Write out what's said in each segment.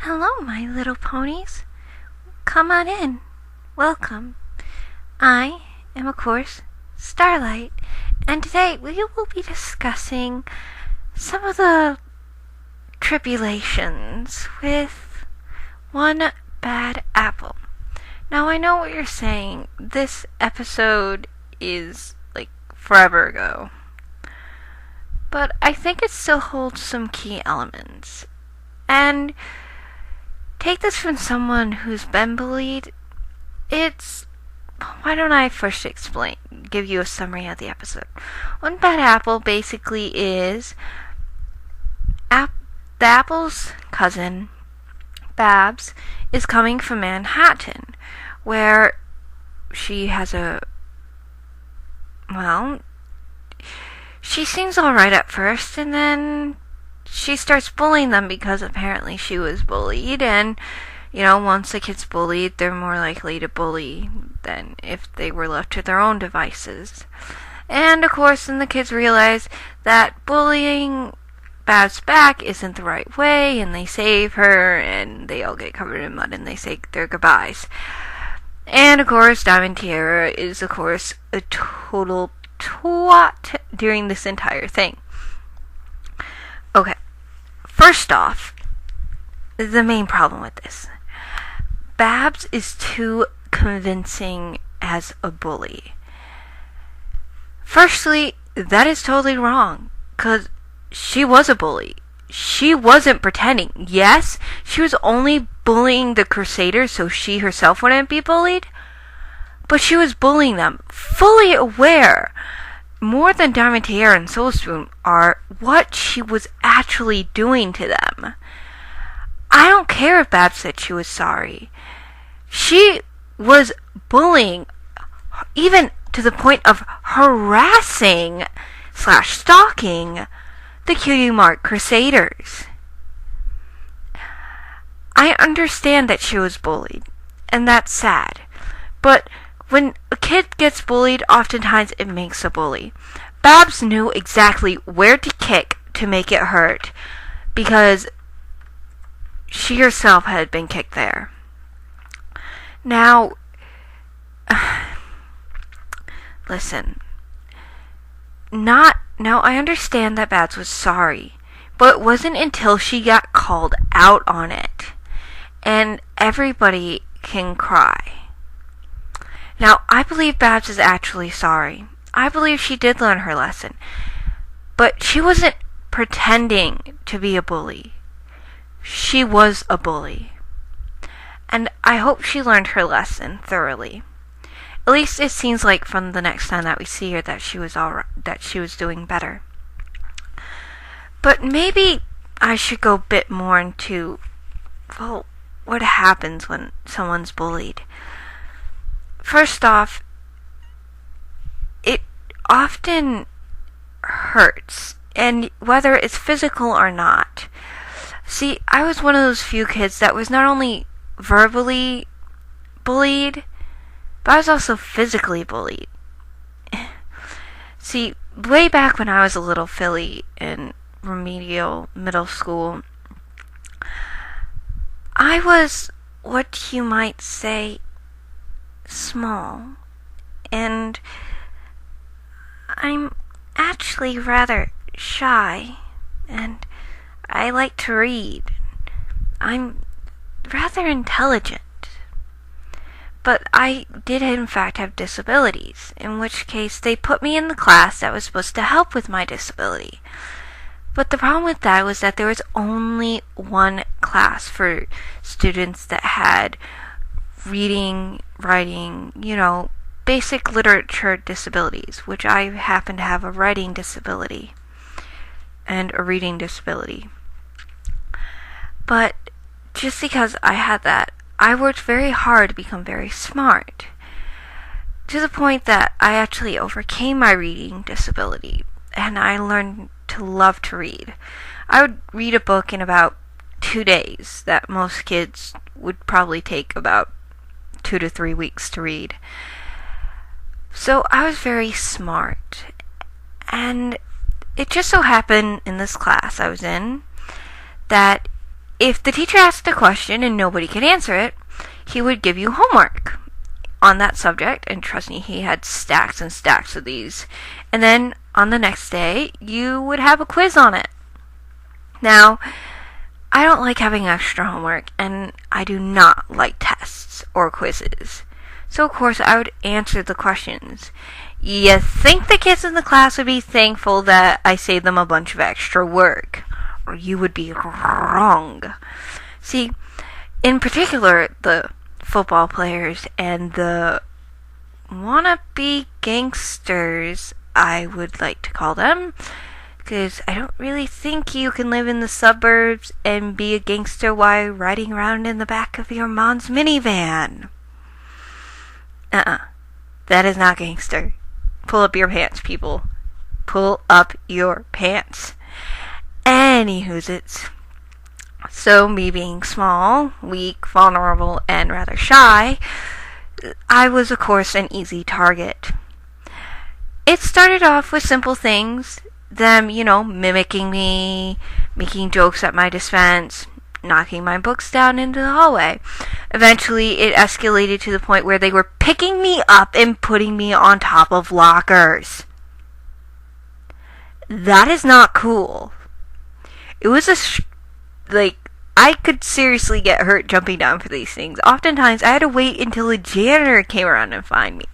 Hello, my little ponies. Come on in. Welcome. I am, of course, Starlight, and today we will be discussing some of the tribulations with one bad apple. Now, I know what you're saying. This episode is like forever ago, but I think it still holds some key elements. And take this from someone who's been bullied. Why don't I first give you a summary of the episode. One bad apple basically is the apple's cousin, Babs, is coming from Manhattan, where she has she seems alright at first, and then she starts bullying them because apparently she was bullied, and once a kid's bullied, they're more likely to bully than if they were left to their own devices. And of course, then the kids realize that bullying Babs back isn't the right way, and they save her, and they all get covered in mud, and they say their goodbyes. And of course, Diamond Tiara is, of course, a total twat during this entire thing. Okay, first off, the main problem with this. Babs is too convincing as a bully. Firstly, that is totally wrong, because she was a bully. She wasn't pretending. Yes, she was only bullying the Crusaders so she herself wouldn't be bullied, but she was bullying them, fully aware, more than Diamond Tiara and Soul Spoon are, what she was actually doing to them. I don't care if Babs said she was sorry. She was bullying, even to the point of harassing / stalking the Cutie Mark Crusaders. I understand that she was bullied, and that's sad, but when a kid gets bullied, oftentimes it makes a bully. Babs knew exactly where to kick to make it hurt, because she herself had been kicked there. Now, listen. I understand that Babs was sorry, but it wasn't until she got called out on it. And everybody can cry. Now, I believe Babs is actually sorry. I believe she did learn her lesson. But she wasn't pretending to be a bully. She was a bully. And I hope she learned her lesson thoroughly. At least it seems like from the next time that we see her that she was doing better. But maybe I should go a bit more into, what happens when someone's bullied. First off, it often hurts, and whether it's physical or not. See, I was one of those few kids that was not only verbally bullied, but I was also physically bullied. See, way back when I was a little filly in remedial middle school, I was what you might say small, and I'm actually rather shy, and I like to read. I'm rather intelligent, but I did in fact have disabilities, in which case they put me in the class that was supposed to help with my disability. But the problem with that was that there was only one class for students that had reading, writing, basic literature disabilities, which I happen to have a writing disability and a reading disability. But just because I had that, I worked very hard to become very smart, to the point that I actually overcame my reading disability, and I learned to love to read. I would read a book in about 2 days that most kids would probably take about 2 to 3 weeks to read. So I was very smart, and it just so happened in this class I was in that if the teacher asked a question and nobody could answer it, he would give you homework on that subject, and trust me, he had stacks and stacks of these. And then on the next day, you would have a quiz on it. Now, I don't like having extra homework, and I do not like tests or quizzes. So, of course, I would answer the questions. You think the kids in the class would be thankful that I saved them a bunch of extra work, or you would be wrong. See, in particular, the football players and the wannabe gangsters, I would like to call them, because I don't really think you can live in the suburbs and be a gangster while riding around in the back of your mom's minivan. That is not gangster. Pull up your pants, people. Pull up your pants. Anywhoozits. So, me being small, weak, vulnerable, and rather shy, I was, of course, an easy target. It started off with simple things, them, mimicking me, making jokes at my defense, knocking my books down into the hallway. Eventually, it escalated to the point where they were picking me up and putting me on top of lockers. That is not cool. It was I could seriously get hurt jumping down for these things. Oftentimes, I had to wait until a janitor came around and find me.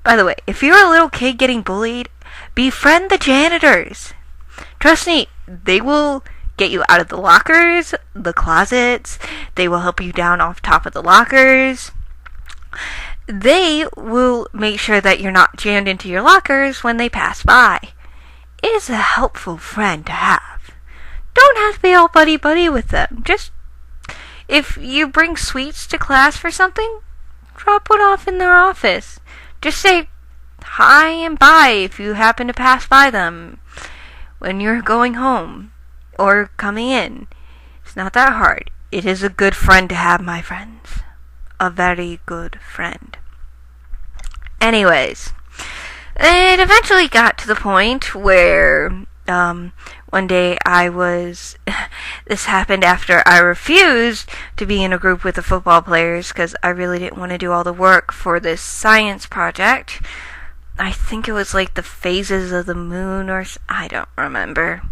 By the way, if you're a little kid getting bullied, befriend the janitors. Trust me, they will get you out of the lockers, the closets. They will help you down off top of the lockers. They will make sure that you're not jammed into your lockers when they pass by. It is a helpful friend to have. Don't have to be all buddy-buddy with them. Just, if you bring sweets to class for something, drop one off in their office. Just say hi and bye if you happen to pass by them when you're going home or coming in. It's not that hard. It is a good friend to have, my friends. A very good friend. Anyways, it eventually got to the point where one day this happened after I refused to be in a group with the football players because I really didn't want to do all the work for this science project. I think it was like the phases of the moon or I don't remember.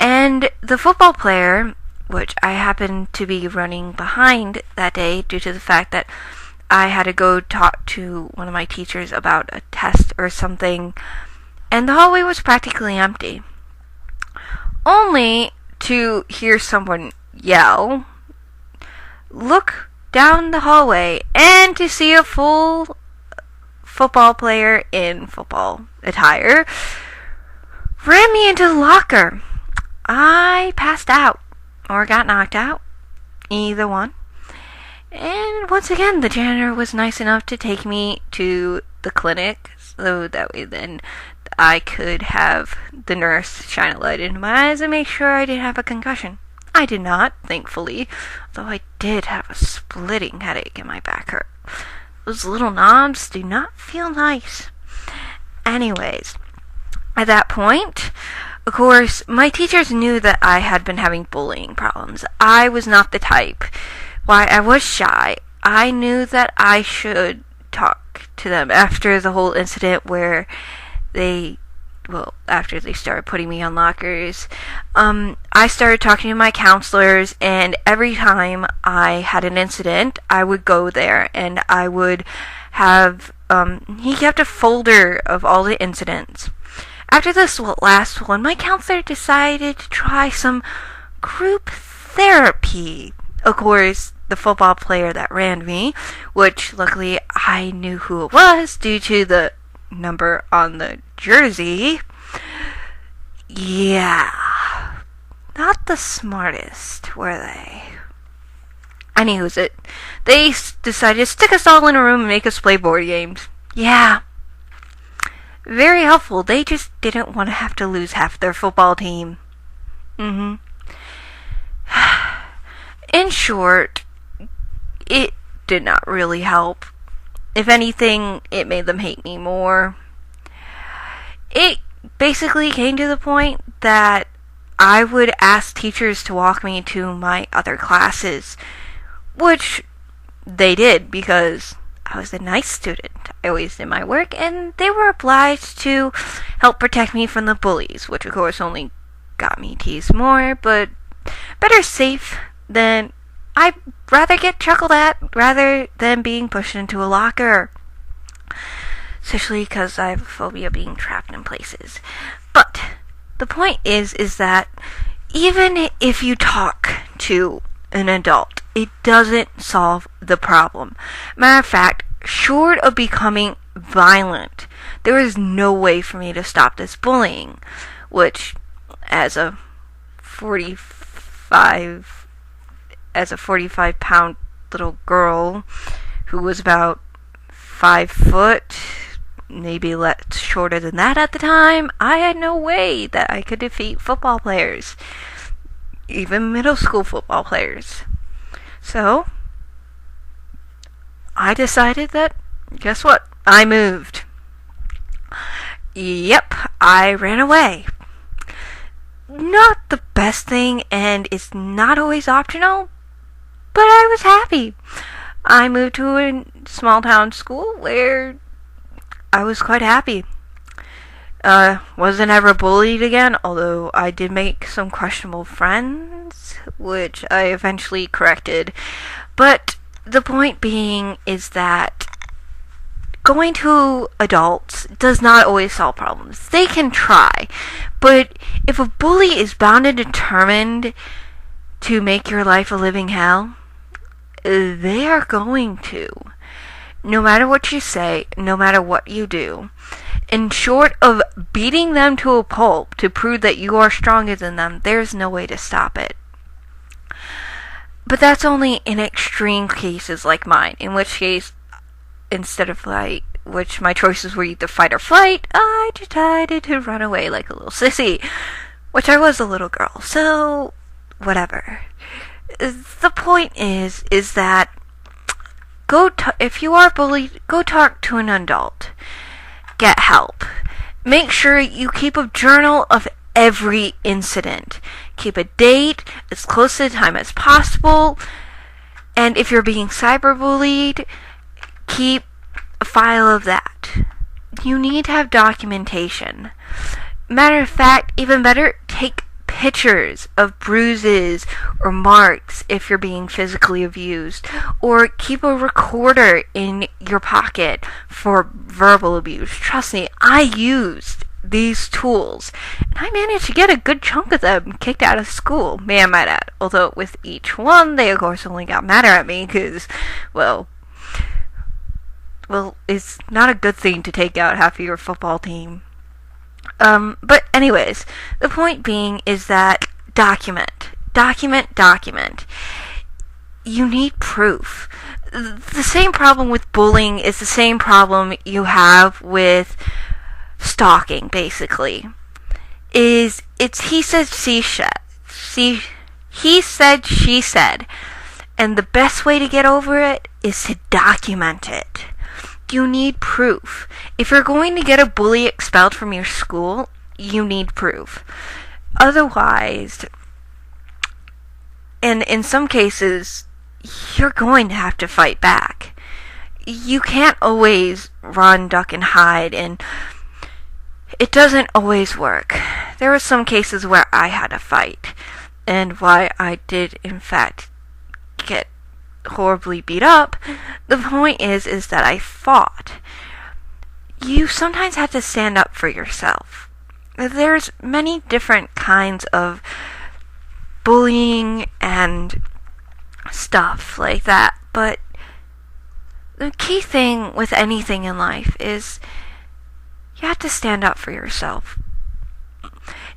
And the football player, which I happened to be running behind that day due to the fact that I had to go talk to one of my teachers about a test or something, and the hallway was practically empty. Only to hear someone yell, look down the hallway, and to see a full football player in football attire ran me into the locker. I passed out, or got knocked out, either one. And once again, the janitor was nice enough to take me to the clinic, so that way then I could have the nurse shine a light into my eyes and make sure I didn't have a concussion. I did not, thankfully, though I did have a splitting headache and my back hurt. Those little knobs do not feel nice. Anyways, at that point, of course, my teachers knew that I had been having bullying problems. I was not the type. While I was shy, I knew that I should talk to them after the whole incident where after they started putting me on lockers. I started talking to my counselors, and every time I had an incident, I would go there, and I would have, he kept a folder of all the incidents. After this last one, my counselor decided to try some group therapy. Of course, the football player that ran me, which luckily I knew who it was due to the number on the jersey. Yeah. Not the smartest, were they? Anywho's they decided to stick us all in a room and make us play board games. Yeah. Very helpful. They just didn't want to have to lose half their football team. In short, it did not really help. If anything, it made them hate me more. It basically came to the point that I would ask teachers to walk me to my other classes, which they did because I was a nice student. I always did my work, and they were obliged to help protect me from the bullies, which of course only got me teased more, but better safe than I'd rather get chuckled at rather than being pushed into a locker. Especially because I have a phobia of being trapped in places. But the point is that even if you talk to an adult, it doesn't solve the problem. Matter of fact, short of becoming violent, there is no way for me to stop this bullying, which as a 45-pound little girl who was about 5 foot, maybe less shorter than that at the time, I had no way that I could defeat football players, even middle school football players. So I decided that, guess what? I moved. Yep, I ran away. Not the best thing, and it's not always optional, but I was happy. I moved to a small town school where I was quite happy. Wasn't ever bullied again, although I did make some questionable friends, which I eventually corrected. But the point being is that going to adults does not always solve problems. They can try, but if a bully is bound and determined to make your life a living hell, they are going to. No matter what you say, no matter what you do. And short of beating them to a pulp to prove that you are stronger than them, there's no way to stop it. But that's only in extreme cases like mine, in which case, instead of fight, which my choices were either fight or flight, I decided to run away like a little sissy, which I was a little girl, so whatever. The point is that if you are bullied, go talk to an adult. Get help. Make sure you keep a journal of every incident. Keep a date as close to the time as possible. And if you're being cyberbullied, keep a file of that. You need to have documentation. Matter of fact, even better, take pictures of bruises or marks if you're being physically abused, or keep a recorder in your pocket for verbal abuse. Trust me, I used these tools, and I managed to get a good chunk of them kicked out of school, may I might add. Although with each one, they of course only got madder at me because, well, it's not a good thing to take out half of your football team. But anyways, the point being is that document. You need proof. The same problem with bullying is the same problem you have with stalking, basically. It's he said, she said. And the best way to get over it is to document it. You need proof. If you're going to get a bully expelled from your school, you need proof. Otherwise, and in some cases, you're going to have to fight back. You can't always run, duck, and hide, and it doesn't always work. There were some cases where I had to fight, and why I did, in fact, get horribly beat up. The point is that I fought. You sometimes have to stand up for yourself. There's many different kinds of bullying and stuff like that, but the key thing with anything in life is you have to stand up for yourself.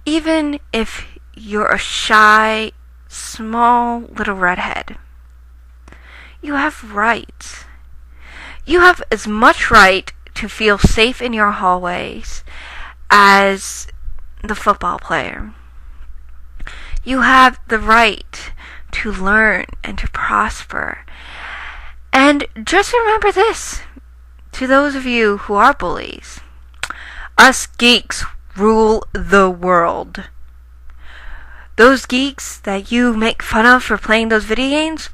Even if you're a shy, small little redhead, you have rights. You have as much right to feel safe in your hallways as the football player. You have the right to learn and to prosper. And just remember this, to those of you who are bullies, us geeks rule the world. those geeks that you make fun of for playing those video games,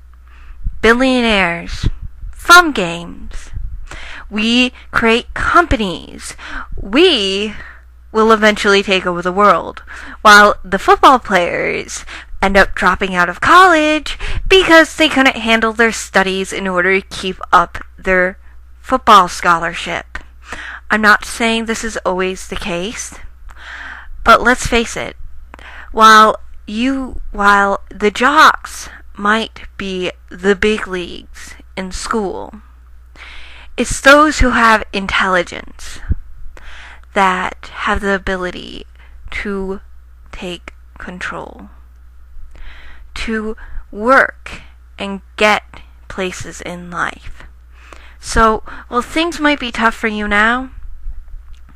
billionaires from games. We create companies. We will eventually take over the world, while the football players end up dropping out of college because they couldn't handle their studies in order to keep up their football scholarship. I'm not saying this is always the case, but let's face it, while the jocks might be the big leagues in school, it's those who have intelligence that have the ability to take control, to work and get places in life. So, while things might be tough for you now,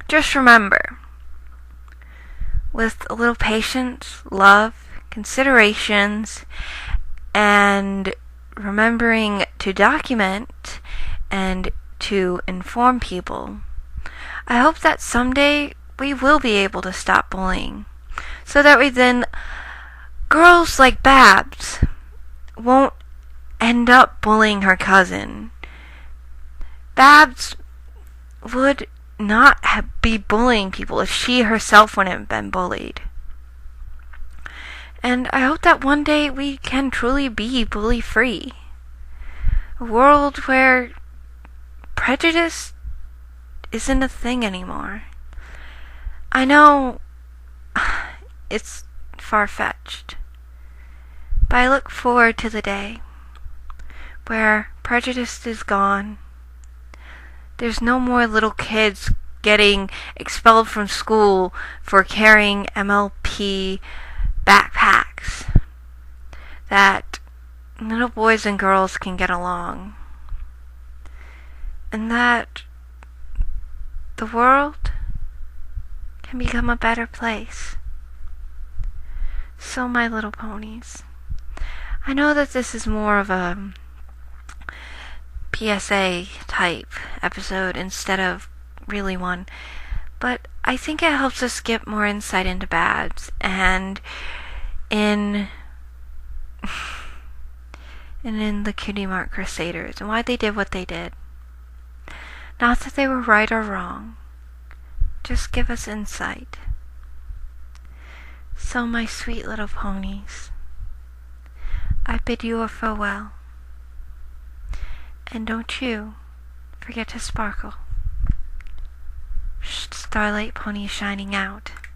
just remember, with a little patience, love, considerations, and remembering to document and to inform people, I hope that someday we will be able to stop bullying, so that way then girls like Babs won't end up bullying her cousin. Babs would not be bullying people if she herself wouldn't have been bullied. And I hope that one day we can truly be bully-free. A world where prejudice isn't a thing anymore. I know it's far-fetched, but I look forward to the day where prejudice is gone. There's no more little kids getting expelled from school for carrying MLP backpacks. That little boys and girls can get along. And that the world can become a better place. So, my little ponies, I know that this is more of a PSA type episode instead of really one, but I think it helps us get more insight into Babs and in the Cutie Mark Crusaders and why they did what they did. Not that they were right or wrong, just give us insight. So, my sweet little ponies, I bid you a farewell. And don't you forget to sparkle. Starlight Pony is shining out.